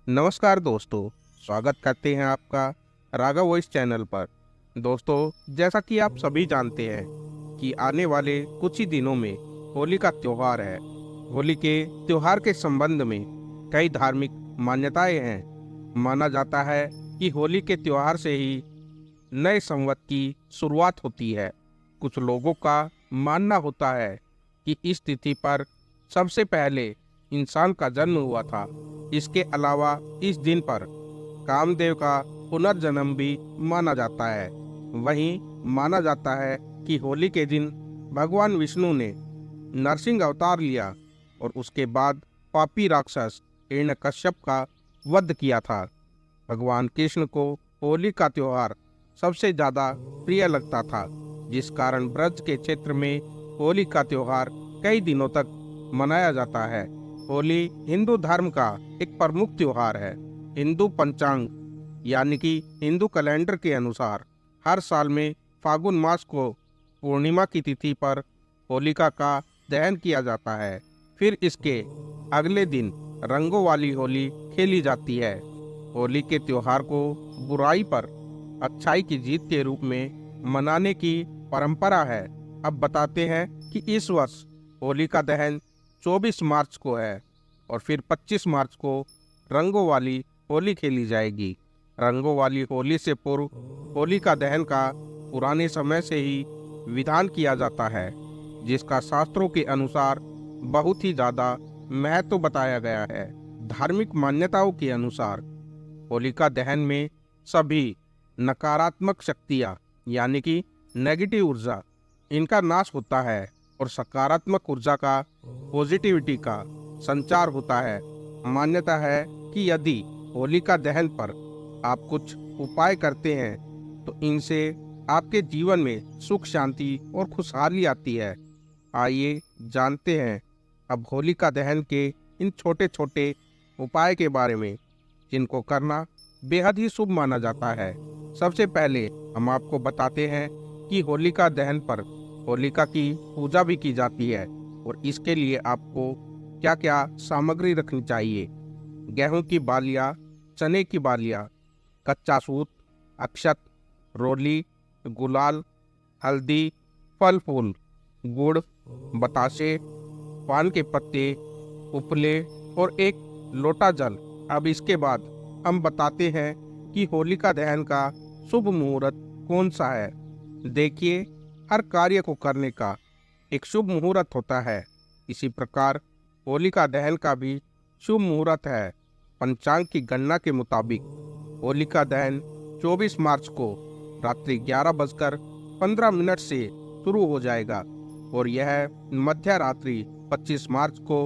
नमस्कार दोस्तों, स्वागत करते हैं आपका रागा वॉइस चैनल पर। दोस्तों, जैसा कि आप सभी जानते हैं कि आने वाले कुछ ही दिनों में होली का त्योहार है। होली के त्योहार के संबंध में कई धार्मिक मान्यताएं हैं। माना जाता है कि होली के त्योहार से ही नए संवत की शुरुआत होती है। कुछ लोगों का मानना होता है कि इस तिथि पर सबसे पहले इंसान का जन्म हुआ था। इसके अलावा इस दिन पर कामदेव का पुनर्जन्म भी माना जाता है। वहीं माना जाता है कि होली के दिन भगवान विष्णु ने नरसिंह अवतार लिया और उसके बाद पापी राक्षस हिरण्यकश्यप का वध किया था। भगवान कृष्ण को होली का त्योहार सबसे ज़्यादा प्रिय लगता था, जिस कारण ब्रज के क्षेत्र में होली का त्योहार कई दिनों तक मनाया जाता है। होली हिंदू धर्म का एक प्रमुख त्योहार है। हिंदू पंचांग यानी कि हिंदू कैलेंडर के अनुसार हर साल में फागुन मास को पूर्णिमा की तिथि पर होलिका का दहन किया जाता है। फिर इसके अगले दिन रंगों वाली होली खेली जाती है। होली के त्योहार को बुराई पर अच्छाई की जीत के रूप में मनाने की परंपरा है। अब बताते हैं कि इस वर्ष होली का दहन 24 मार्च को है और फिर 25 मार्च को रंगों वाली होली खेली जाएगी। रंगों वाली होली से पूर्व होली का दहन का पुराने समय से ही विधान किया जाता है, जिसका शास्त्रों के अनुसार बहुत ही ज़्यादा महत्व बताया गया है। धार्मिक मान्यताओं के अनुसार होलिका दहन में सभी नकारात्मक शक्तियाँ यानी कि नेगेटिव ऊर्जा इनका नाश होता है और सकारात्मक ऊर्जा का पॉजिटिविटी का संचार होता है। मान्यता है कि यदि होलिका दहन पर आप कुछ उपाय करते हैं तो इनसे आपके जीवन में सुख शांति और खुशहाली आती है। आइए जानते हैं अब होलिका दहन के इन छोटे छोटे उपाय के बारे में, जिनको करना बेहद ही शुभ माना जाता है। सबसे पहले हम आपको बताते हैं कि होलिका दहन पर होलिका की पूजा भी की जाती है और इसके लिए आपको क्या क्या सामग्री रखनी चाहिए। गेहूं की बालियाँ, चने की बालियाँ, कच्चा सूत, अक्षत, रोली, गुलाल, हल्दी, फल फूल, गुड़, बतासे, पान के पत्ते, उपले और एक लोटा जल। अब इसके बाद हम बताते हैं कि होलिका दहन का शुभ मुहूर्त कौन सा है। देखिए, हर कार्य को करने का एक शुभ मुहूर्त होता है। इसी प्रकार होलिका दहन का भी शुभ मुहूर्त है। पंचांग की गणना के मुताबिक होलिका दहन 24 मार्च को रात्रि 11:15 से शुरू हो जाएगा और यह मध्य रात्रि 25 मार्च को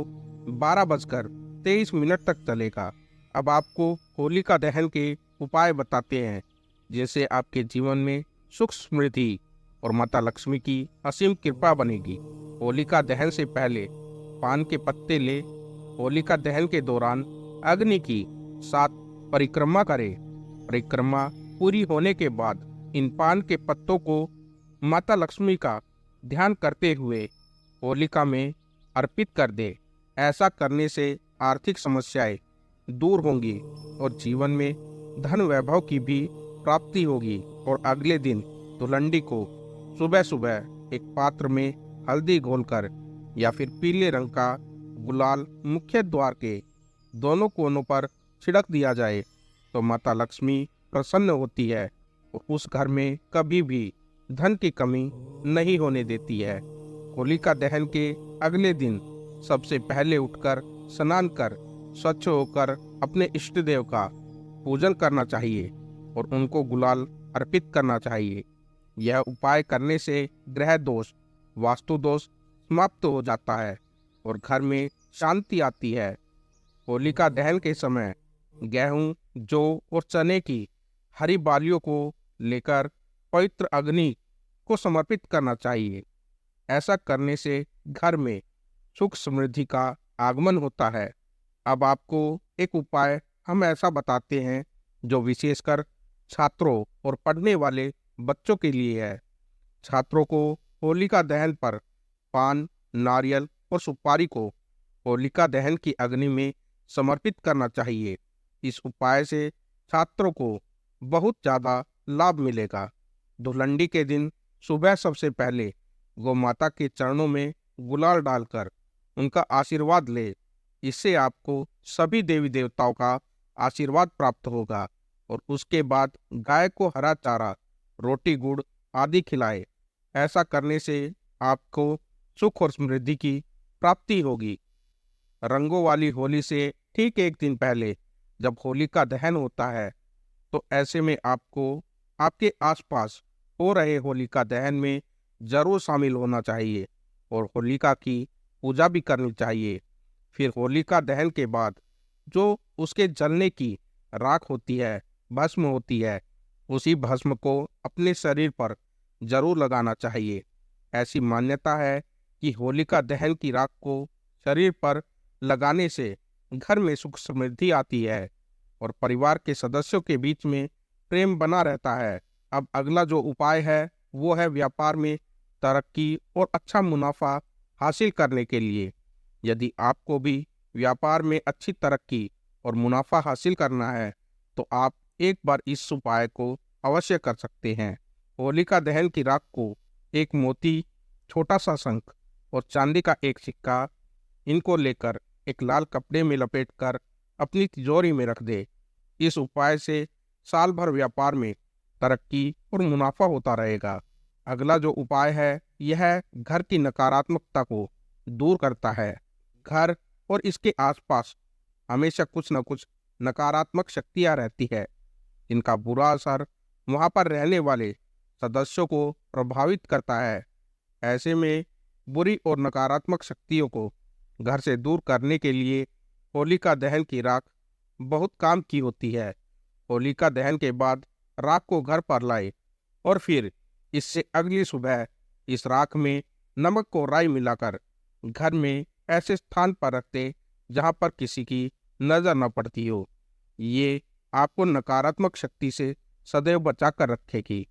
12:23 तक चलेगा। अब आपको होलिका दहन के उपाय बताते हैं, जैसे आपके जीवन में सुख समृद्धि और माता लक्ष्मी की असीम कृपा बनेगी। होलिका दहन से पहले पान के पत्ते ले। होलिका दहन के दौरान अग्नि की 7 परिक्रमा करें। परिक्रमा पूरी होने के बाद इन पान के पत्तों को माता लक्ष्मी का ध्यान करते हुए होलिका में अर्पित कर दे। ऐसा करने से आर्थिक समस्याएं दूर होंगी और जीवन में धन वैभव की भी प्राप्ति होगी। और अगले दिन धुलंडी को सुबह सुबह एक पात्र में हल्दी घोलकर या फिर पीले रंग का गुलाल मुख्य द्वार के दोनों कोनों पर छिड़क दिया जाए तो माता लक्ष्मी प्रसन्न होती है और उस घर में कभी भी धन की कमी नहीं होने देती है। होलिका दहन के अगले दिन सबसे पहले उठकर स्नान कर स्वच्छ होकर अपने इष्ट देव का पूजन करना चाहिए और उनको गुलाल अर्पित करना चाहिए। यह उपाय करने से ग्रह दोष, वास्तु दोष समाप्त हो जाता है और घर में शांति आती है। होलिका दहन के समय गेहूं, जौ और चने की हरी बालियों को लेकर पवित्र अग्नि को समर्पित करना चाहिए। ऐसा करने से घर में सुख समृद्धि का आगमन होता है। अब आपको एक उपाय हम ऐसा बताते हैं जो विशेषकर छात्रों और पढ़ने वाले बच्चों के लिए है। छात्रों को होलिका दहन पर पान, नारियल और सुपारी को होलिका दहन की अग्नि में समर्पित करना चाहिए। इस उपाय से छात्रों को बहुत ज़्यादा लाभ मिलेगा। धुलंडी के दिन सुबह सबसे पहले गौ माता के चरणों में गुलाल डालकर उनका आशीर्वाद ले। इससे आपको सभी देवी देवताओं का आशीर्वाद प्राप्त होगा। और उसके बाद गाय को हरा चारा, रोटी, गुड़ आदि खिलाए। ऐसा करने से आपको सुख और समृद्धि की प्राप्ति होगी। रंगों वाली होली से ठीक एक दिन पहले जब होली का दहन होता है, तो ऐसे में आपको आपके आसपास हो रहे होलिका दहन में जरूर शामिल होना चाहिए और होलिका की पूजा भी करनी चाहिए। फिर होलिका दहन के बाद जो उसके जलने की राख होती है, भस्म होती है, उसी भस्म को अपने शरीर पर जरूर लगाना चाहिए। ऐसी मान्यता है कि होलिका दहन की राख को शरीर पर लगाने से घर में सुख समृद्धि आती है और परिवार के सदस्यों के बीच में प्रेम बना रहता है। अब अगला जो उपाय है वो है व्यापार में तरक्की और अच्छा मुनाफा हासिल करने के लिए। यदि आपको भी व्यापार में अच्छी तरक्की और मुनाफा हासिल करना है तो आप एक बार इस उपाय को अवश्य कर सकते हैं। होलिका दहन की राख को एक मोती, छोटा सा शंख और चांदी का एक सिक्का, इनको लेकर एक लाल कपड़े में लपेटकर अपनी तिजोरी में रख दे। इस उपाय से साल भर व्यापार में तरक्की और मुनाफा होता रहेगा। अगला जो उपाय है यह घर की नकारात्मकता को दूर करता है। घर और इसके आसपास हमेशा कुछ न कुछ नकारात्मक शक्तियां रहती है, इनका बुरा असर वहां पर रहने वाले सदस्यों को प्रभावित करता है। ऐसे में बुरी और नकारात्मक शक्तियों को घर से दूर करने के लिए होलिका दहन की राख बहुत काम की होती है। होलिका दहन के बाद राख को घर पर लाए और फिर इससे अगली सुबह इस राख में नमक और राई मिलाकर घर में ऐसे स्थान पर रखते जहां पर किसी की नजर न पड़ती हो। ये आपको नकारात्मक शक्ति से सदैव बचा कर रखेगी।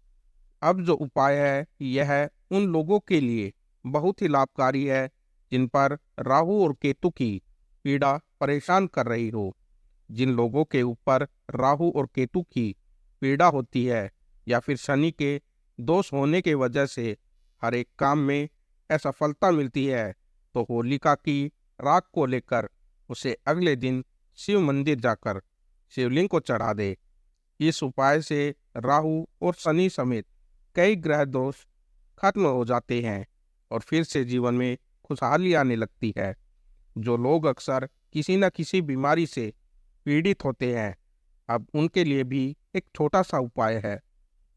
अब जो उपाय है यह उन लोगों के लिए बहुत ही लाभकारी है जिन पर राहु और केतु की पीड़ा परेशान कर रही हो। जिन लोगों के ऊपर राहु और केतु की पीड़ा होती है या फिर शनि के दोष होने के वजह से हर एक काम में असफलता मिलती है, तो होलिका की राख को लेकर उसे अगले दिन शिव मंदिर जाकर शिवलिंग को चढ़ा दे। इस उपाय से राहु और शनि समेत कई ग्रह दोष खत्म हो जाते हैं और फिर से जीवन में खुशहाली आने लगती है। जो लोग अक्सर किसी न किसी बीमारी से पीड़ित होते हैं, अब उनके लिए भी एक छोटा सा उपाय है।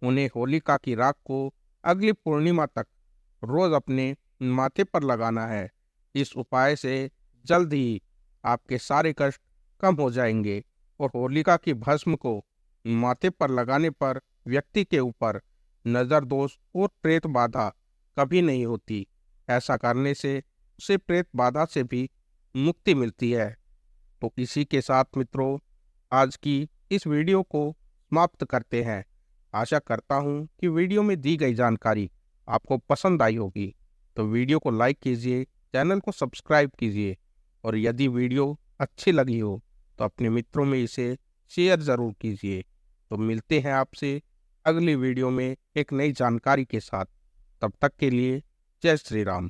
उन्हें होलिका की राख को अगली पूर्णिमा तक रोज अपने माथे पर लगाना है। इस उपाय से जल्द ही आपके सारे कष्ट कम हो जाएंगे और होलिका की भस्म को माथे पर लगाने पर व्यक्ति के ऊपर नजर दोष और प्रेत बाधा कभी नहीं होती। ऐसा करने से उसे प्रेत बाधा से भी मुक्ति मिलती है। तो इसी के साथ मित्रों, आज की इस वीडियो को समाप्त करते हैं। आशा करता हूँ कि वीडियो में दी गई जानकारी आपको पसंद आई होगी। तो वीडियो को लाइक कीजिए, चैनल को सब्सक्राइब कीजिए और यदि वीडियो अच्छी लगी हो तो अपने मित्रों में इसे शेयर ज़रूर कीजिए। तो मिलते हैं आपसे अगली वीडियो में एक नई जानकारी के साथ। तब तक के लिए जय श्री राम।